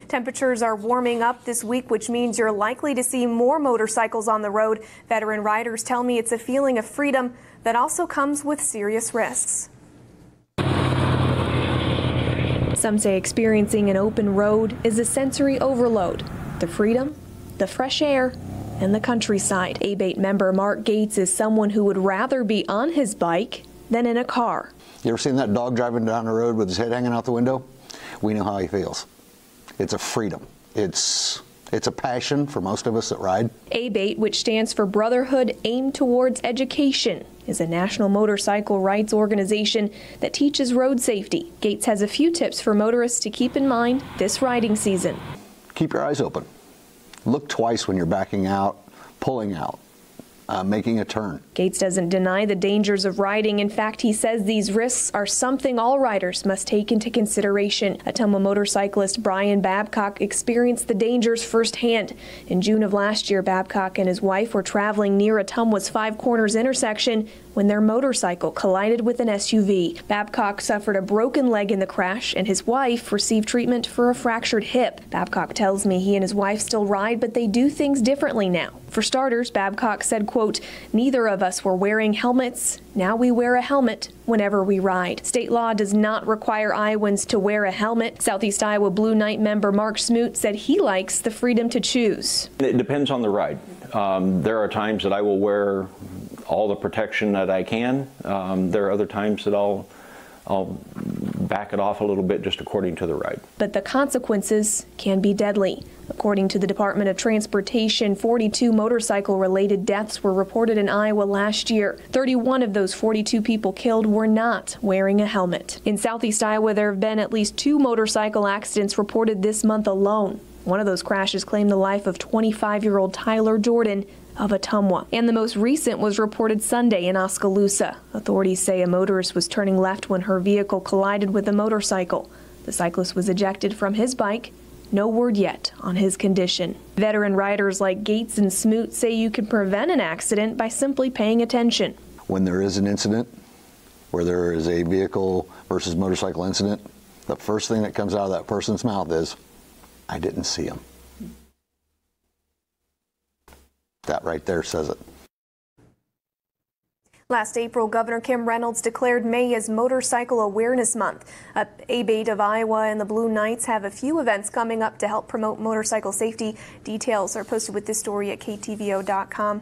Temperatures are warming up this week, which means you're likely to see more motorcycles on the road. Veteran riders tell me it's a feeling of freedom that also comes with serious risks. Some say experiencing an open road is a sensory overload. The freedom, the fresh air, and the countryside. ABATE member Mark Gates is someone who would rather be on his bike than in a car. You ever seen that dog driving down the road with his head hanging out the window? We know how he feels. It's a freedom. It's a passion for most of us that ride. ABATE, which stands for Brotherhood Aimed Towards Education, is a national motorcycle rights organization that teaches road safety. Gates has a few tips for motorists to keep in mind this riding season. Keep your eyes open. Look twice when you're backing out, pulling out, making a turn. Gates doesn't deny the dangers of riding. In fact, he says these risks are something all riders must take into consideration. Ottumwa motorcyclist Brian Babcock experienced the dangers firsthand. In June of last year, Babcock and his wife were traveling near Ottumwa's Five Corners intersection when their motorcycle collided with an SUV. Babcock suffered a broken leg in the crash, and his wife received treatment for a fractured hip. Babcock tells me he and his wife still ride, but they do things differently now. For starters, Babcock said, quote, "Neither of us were wearing helmets. Now we wear a helmet whenever we ride." State law does not require Iowans to wear a helmet. Southeast Iowa Blue Knight member Mark Smoot said he likes the freedom to choose. It depends on the ride. There are times that I will wear all the protection that I can. There are other times that I'll back it off a little bit just according to the ride. But the consequences can be deadly. According to the Department of Transportation, 42 motorcycle-related deaths were reported in Iowa last year. 31 of those 42 people killed were not wearing a helmet. In Southeast Iowa, there have been at least 2 motorcycle accidents reported this month alone. One of those crashes claimed the life of 25-year-old Tyler Jordan of Ottumwa. And the most recent was reported Sunday in Oskaloosa. Authorities say a motorist was turning left when her vehicle collided with a motorcycle. The cyclist was ejected from his bike. No word yet on his condition. Veteran riders like Gates and Smoot say you can prevent an accident by simply paying attention. When there is an incident, where there is a vehicle versus motorcycle incident, the first thing that comes out of that person's mouth is, "I didn't see him." That right there says it. Last April, Governor Kim Reynolds declared May as Motorcycle Awareness Month. ABATE of Iowa and the Blue Knights have a few events coming up to help promote motorcycle safety. Details are posted with this story at ktvo.com.